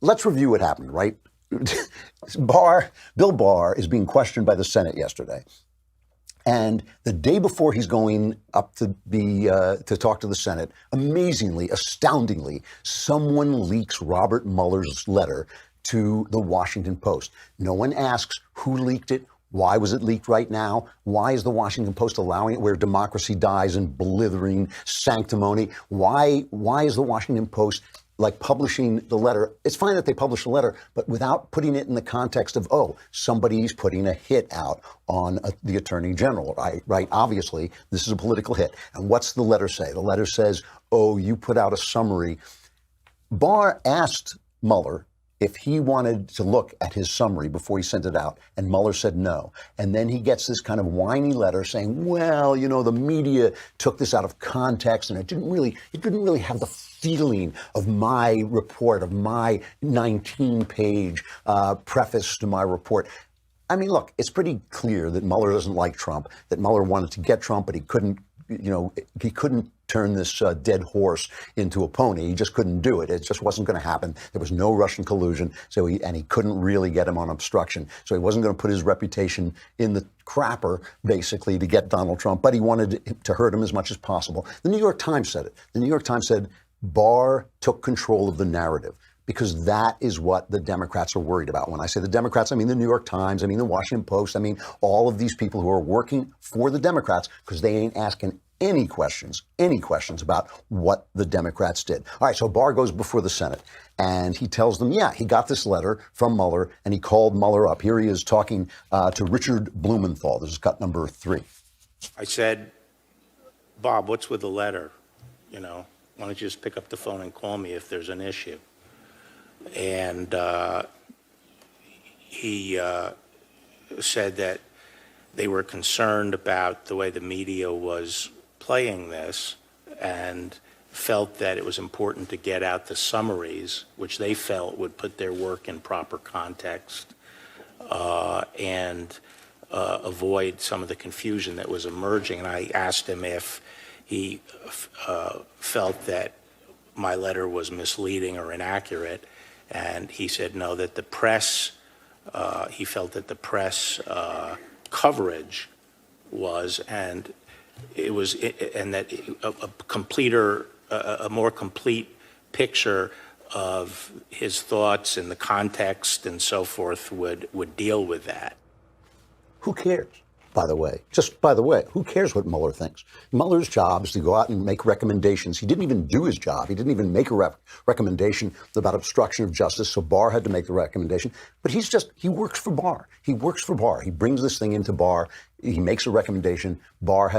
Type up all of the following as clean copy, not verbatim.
let's review what happened, right? Bill Barr is being questioned by the Senate yesterday. And the day before he's going up to talk to the Senate, amazingly, astoundingly, someone leaks Robert Mueller's letter to the Washington Post. No one asks who leaked it. Why was it leaked right now? Why is the Washington Post allowing it where democracy dies in blithering sanctimony? Why is the Washington Post publishing the letter? It's fine that they publish the letter, but without putting it in the context of, oh, somebody's putting a hit out on the Attorney General, right? Obviously, this is a political hit. And what's the letter say? The letter says, oh, you put out a summary. Barr asked Mueller if he wanted to look at his summary before he sent it out, and Mueller said no. And then he gets this kind of whiny letter saying, well, the media took this out of context, and it didn't really have the feeling of my report, of my 19-page preface to my report. I mean, look, it's pretty clear that Mueller doesn't like Trump, that Mueller wanted to get Trump, but he couldn't turn this dead horse into a pony. He just couldn't do it. It just wasn't going to happen. There was no Russian collusion, and he couldn't really get him on obstruction. So he wasn't going to put his reputation in the crapper, basically, to get Donald Trump, but he wanted to hurt him as much as possible. The New York Times said it. The New York Times said Barr took control of the narrative, because that is what the Democrats are worried about. When I say the Democrats, I mean the New York Times, I mean the Washington Post, I mean all of these people who are working for the Democrats, because they ain't asking any questions about what the Democrats did. All right, so Barr goes before the Senate, and he tells them, yeah, he got this letter from Mueller, and he called Mueller up. Here he is talking to Richard Blumenthal. This is cut number 3. I said, Bob, what's with the letter? Why don't you just pick up the phone and call me if there's an issue? And he said that they were concerned about the way the media was playing this and felt that it was important to get out the summaries, which they felt would put their work in proper context and avoid some of the confusion that was emerging. And I asked him if he felt that my letter was misleading or inaccurate. And he said no, that the press, he felt that the press coverage was, and it was, and that a more complete picture of his thoughts and the context and so forth would deal with that. Who cares? By the way, who cares what Mueller thinks? Mueller's job is to go out and make recommendations. He didn't even do his job. He didn't even make a recommendation about obstruction of justice, so Barr had to make the recommendation. But he works for Barr. He brings this thing into Barr. He makes a recommendation. Barr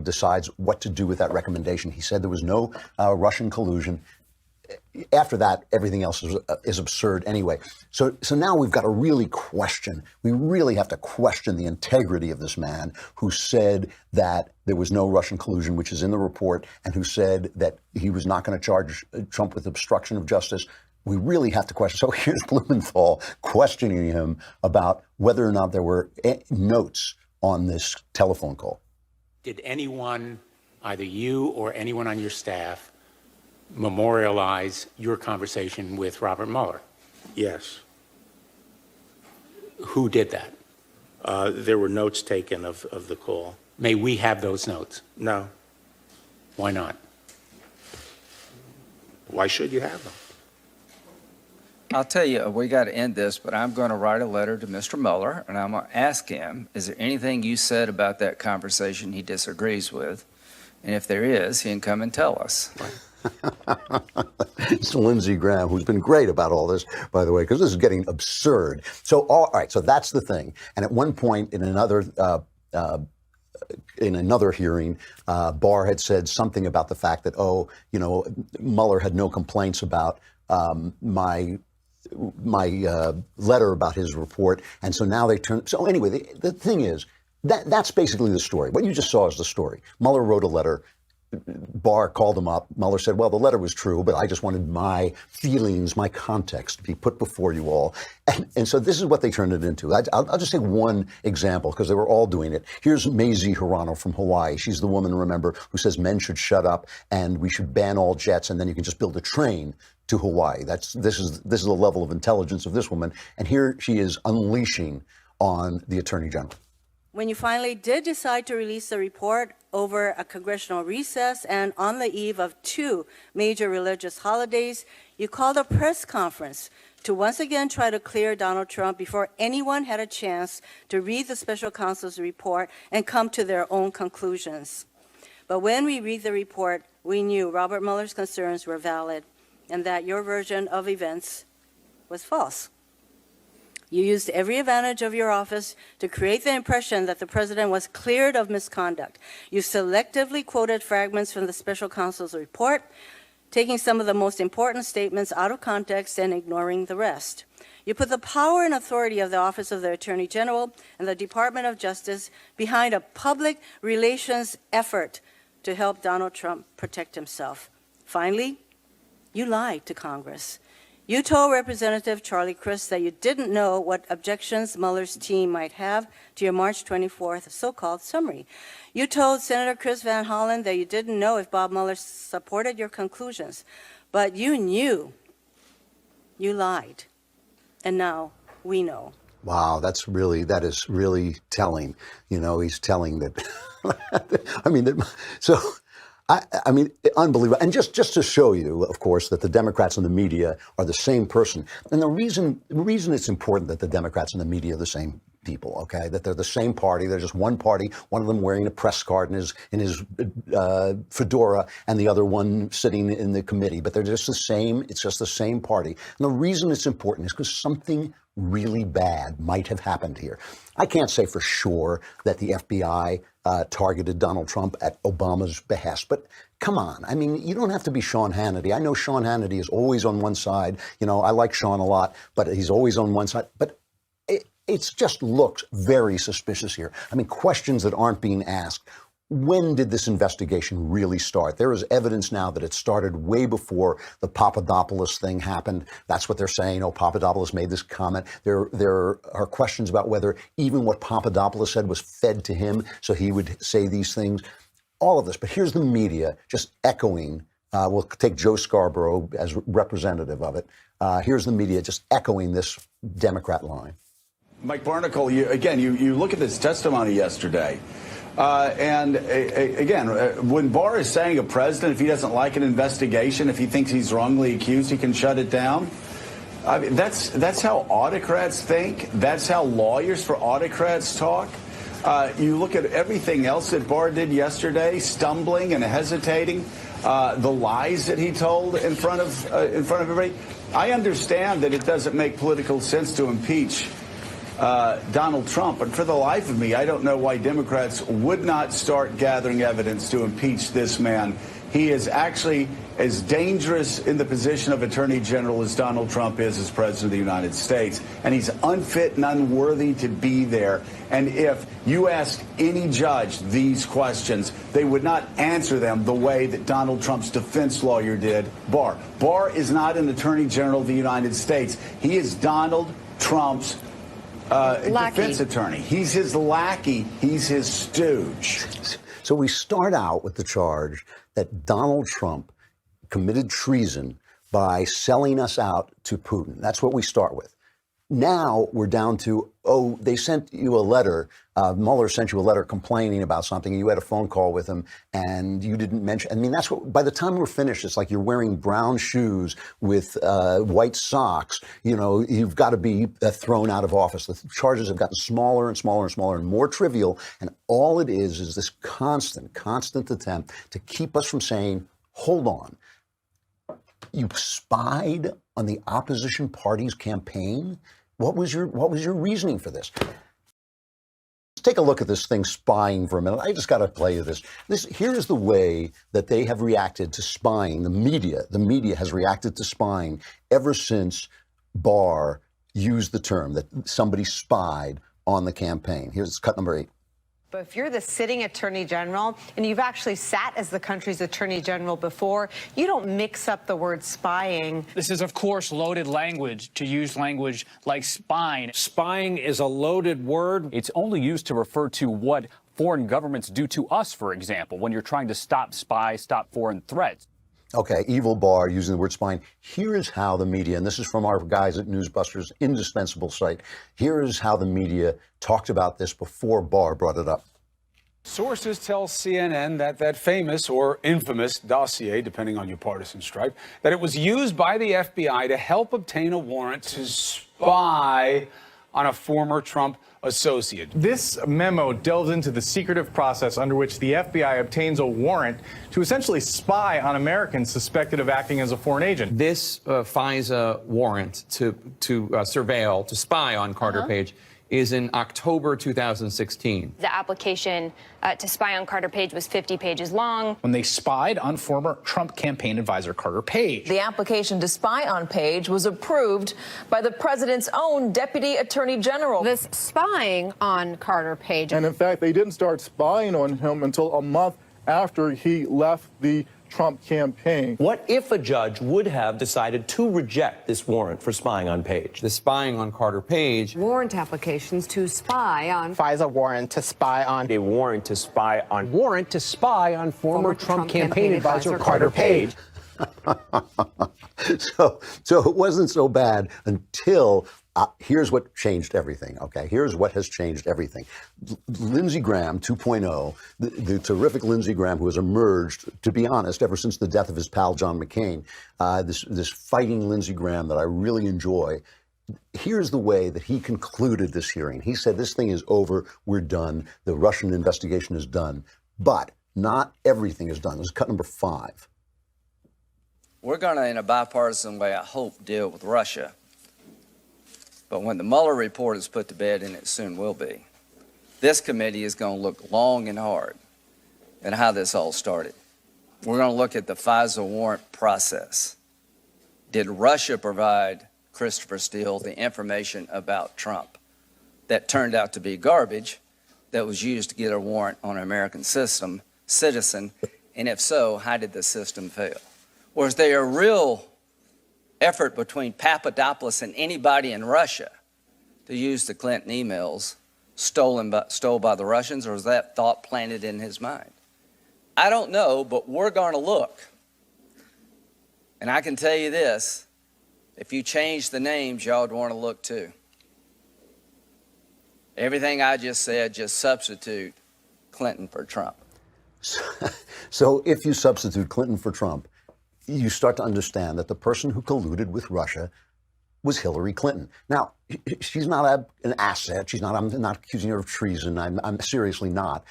decides what to do with that recommendation. He said there was no Russian collusion. After that, everything else is absurd anyway. So now we've got to really question. We really have to question the integrity of this man who said that there was no Russian collusion, which is in the report, and who said that he was not going to charge Trump with obstruction of justice. We really have to question. So here's Blumenthal questioning him about whether or not there were notes on this telephone call. Did anyone, either you or anyone on your staff, memorialize your conversation with Robert Mueller? Yes. Who did that? There were notes taken of the call. May we have those notes? No. Why not? Why should you have them? I'll tell you, we got to end this, but I'm going to write a letter to Mr. Mueller, and I'm going to ask him, is there anything you said about that conversation he disagrees with? And if there is, he can come and tell us. It's Lindsey Graham, who's been great about all this, by the way, because this is getting absurd. So, all right, so that's the thing. And at one point in another hearing, Barr had said something about the fact that, Mueller had no complaints about my letter about his report. And so now they turn. So anyway, the thing is, that's basically the story. What you just saw is the story. Mueller wrote a letter. Barr called him up. Mueller said, well, the letter was true, but I just wanted my feelings, my context to be put before you all. And so this is what they turned it into. I'll just take one example because they were all doing it. Here's Mazie Hirano from Hawaii. She's the woman, remember, who says men should shut up and we should ban all jets and then you can just build a train to Hawaii. This is the level of intelligence of this woman, and here she is unleashing on the Attorney General. When you finally did decide to release the report over a congressional recess and on the eve of 2 major religious holidays, you called a press conference to once again try to clear Donald Trump before anyone had a chance to read the special counsel's report and come to their own conclusions. But when we read the report, we knew Robert Mueller's concerns were valid and that your version of events was false. You used every advantage of your office to create the impression that the president was cleared of misconduct. You selectively quoted fragments from the special counsel's report, taking some of the most important statements out of context and ignoring the rest. You put the power and authority of the Office of the Attorney General and the Department of Justice behind a public relations effort to help Donald Trump protect himself. Finally, you lied to Congress. You told Representative Charlie Crist that you didn't know what objections Mueller's team might have to your March 24th so-called summary. You told Senator Chris Van Hollen that you didn't know if Bob Mueller supported your conclusions. But you knew. You lied. And now we know. Wow, that is really telling. You know, he's telling that. I mean, so. I mean, unbelievable. And just to show you, of course, that the Democrats and the media are the same person. And the reason it's important that the Democrats and the media are the same people, okay, that they're the same party. They're just one party, one of them wearing a press card in his fedora and the other one sitting in the committee. But they're just the same. It's just the same party. And the reason it's important is because something really bad might have happened here. I can't say for sure that the FBI targeted Donald Trump at Obama's behest, but come on. I mean, you don't have to be Sean Hannity. I know Sean Hannity is always on one side. You know, I like Sean a lot, but he's always on one side. But it just looks very suspicious here. I mean, questions that aren't being asked. When did this investigation really start? There is evidence now that it started way before the Papadopoulos thing happened. That's what they're saying. Oh, Papadopoulos made this comment. There are questions about whether even what Papadopoulos said was fed to him, so he would say these things. All of this. But here's the media just echoing. We'll take Joe Scarborough as representative of it. Here's the media just echoing this Democrat line. Mike Barnacle, you look at this testimony yesterday. Again, when Barr is saying a president, if he doesn't like an investigation, if he thinks he's wrongly accused, he can shut it down. I mean, that's how autocrats think. That's how lawyers for autocrats talk. You look at everything else that Barr did yesterday, stumbling and hesitating, the lies that he told in front of everybody. I understand that it doesn't make political sense to impeach Donald Trump, but for the life of me, I don't know why Democrats would not start gathering evidence to impeach this man. He is actually as dangerous in the position of Attorney General as Donald Trump is as President of the United States, and he's unfit and unworthy to be there. And if you ask any judge these questions, they would not answer them the way that Donald Trump's defense lawyer did, Barr. Barr is not an Attorney General of the United States. He is Donald Trump's defense attorney. He's his lackey. He's his stooge. So we start out with the charge that Donald Trump committed treason by selling us out to Putin. That's what we start with. Now we're down to, oh, they sent you a letter. Mueller sent you a letter complaining about something. You had a phone call with him and you didn't mention. I mean, that's what, by the time we're finished, it's like you're wearing brown shoes with white socks. You know, you've got to be thrown out of office. The charges have gotten smaller and smaller and smaller and more trivial. And all it is this constant attempt to keep us from saying, hold on. You spied on the opposition party's campaign? What was your reasoning for this? Let's take a look at this thing, spying, for a minute. I just got to play you this. Here is the way that they have reacted to spying. The media has reacted to spying ever since Barr used the term that somebody spied on the campaign. Here's cut number 8. But if you're the sitting attorney general and you've actually sat as the country's attorney general before, you don't mix up the word spying. This is, of course, loaded language, to use language like spying. Spying is a loaded word. It's only used to refer to what foreign governments do to us, for example, when you're trying to stop spies, stop foreign threats. Okay, evil Barr using the word spying. Here is how the media, and this is from our guys at Newsbusters' indispensable site, here is how the media talked about this before Barr brought it up. Sources tell CNN that famous or infamous dossier, depending on your partisan stripe, that it was used by the FBI to help obtain a warrant to spy on a former Trump associate. This memo delves into the secretive process under which the FBI obtains a warrant to essentially spy on Americans suspected of acting as a foreign agent. This FISA warrant to surveil, to spy on Carter Page, is in October 2016. The application to spy on Carter Page was 50 pages long. When they spied on former Trump campaign advisor Carter Page. The application to spy on Page was approved by the president's own deputy attorney general. This spying on Carter Page. And in fact, they didn't start spying on him until a month after he left the Trump campaign. What if a judge would have decided to reject this warrant for spying on Page? The spying on Carter Page. Warrant applications to spy on. FISA warrant to spy on. A warrant to spy on. Warrant to spy on former Trump campaign advisor Carter Page. So it wasn't so bad until here's what changed everything. Okay, here's what has changed everything. Lindsey Graham 2.0, the terrific Lindsey Graham, who has emerged, to be honest, ever since the death of his pal John McCain, this fighting Lindsey Graham that I really enjoy. Here's the way that he concluded this hearing. He said, this thing is over, we're done, the Russian investigation is done. But not everything is done. This is cut number 5. We're going to, in a bipartisan way, I hope, deal with Russia. But when the Mueller report is put to bed, and it soon will be, this committee is going to look long and hard at how this all started. We're going to look at the FISA warrant process. Did Russia provide Christopher Steele the information about Trump that turned out to be garbage that was used to get a warrant on an American citizen? And if so, how did the system fail? Was there a real effort between Papadopoulos and anybody in Russia to use the Clinton emails stole by the Russians, or was that thought planted in his mind? I don't know, but we're going to look. And I can tell you this, if you change the names, y'all would want to look too. Everything I just said, just substitute Clinton for Trump. So if you substitute Clinton for Trump, you start to understand that the person who colluded with Russia was Hillary Clinton. Now, she's not an asset. I'm not accusing her of treason. I'm seriously not.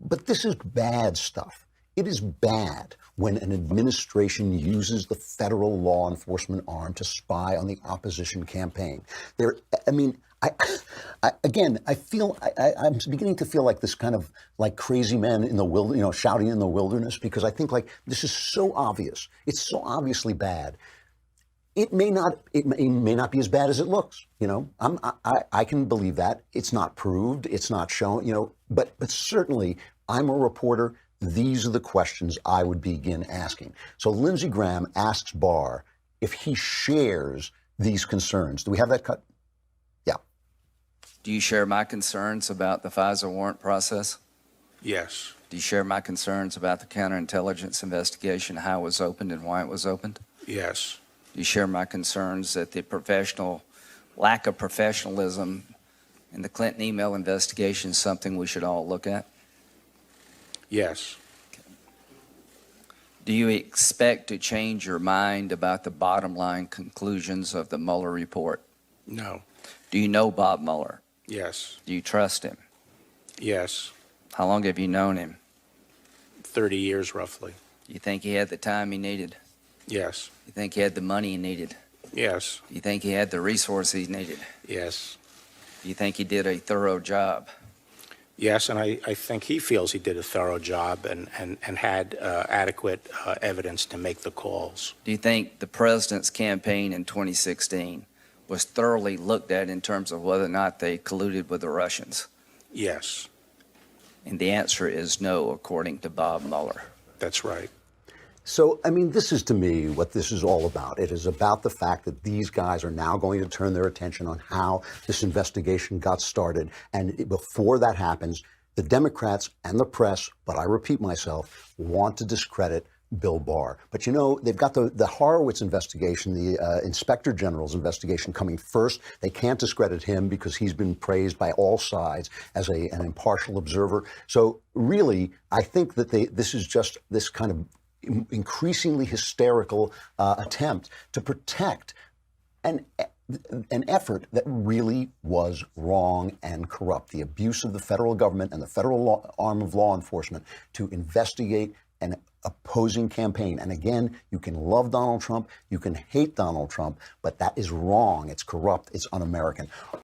But this is bad stuff. It is bad when an administration uses the federal law enforcement arm to spy on the opposition campaign. I feel I'm beginning to feel like this kind of like crazy men in the wilderness, shouting in the wilderness, because I think like this is so obvious. It's so obviously bad. It may not be as bad as it looks. I can believe that. It's not proved. It's not shown. But certainly I'm a reporter. These are the questions I would begin asking. So Lindsey Graham asks Barr if he shares these concerns. Do we have that cut? Yeah. Do you share my concerns about the FISA warrant process? Yes. Do you share my concerns about the counterintelligence investigation, how it was opened and why it was opened? Yes. Do you share my concerns that the lack of professionalism in the Clinton email investigation is something we should all look at? Yes. Okay. Do you expect to change your mind about the bottom line conclusions of the Mueller report? No. Do you know Bob Mueller? Yes. Do you trust him? Yes. How long have you known him? 30 years, roughly. You think he had the time he needed? Yes. You think he had the money he needed? Yes. You think he had the resources he needed? Yes. You think he did a thorough job? Yes, and I think he feels he did a thorough job and had adequate evidence to make the calls. Do you think the president's campaign in 2016 was thoroughly looked at in terms of whether or not they colluded with the Russians? Yes. And the answer is no, according to Bob Mueller. That's right. So, this is to me what this is all about. It is about the fact that these guys are now going to turn their attention on how this investigation got started. And before that happens, the Democrats and the press, but I repeat myself, want to discredit Bill Barr. But you know, they've got the Horowitz investigation, the Inspector General's investigation coming first. They can't discredit him because he's been praised by all sides as an impartial observer. So really, I think that this is just this kind of increasingly hysterical attempt to protect an effort that really was wrong and corrupt. The abuse of the federal government and the federal arm of law enforcement to investigate an opposing campaign. And again, you can love Donald Trump, you can hate Donald Trump, but that is wrong. It's corrupt. It's un-American.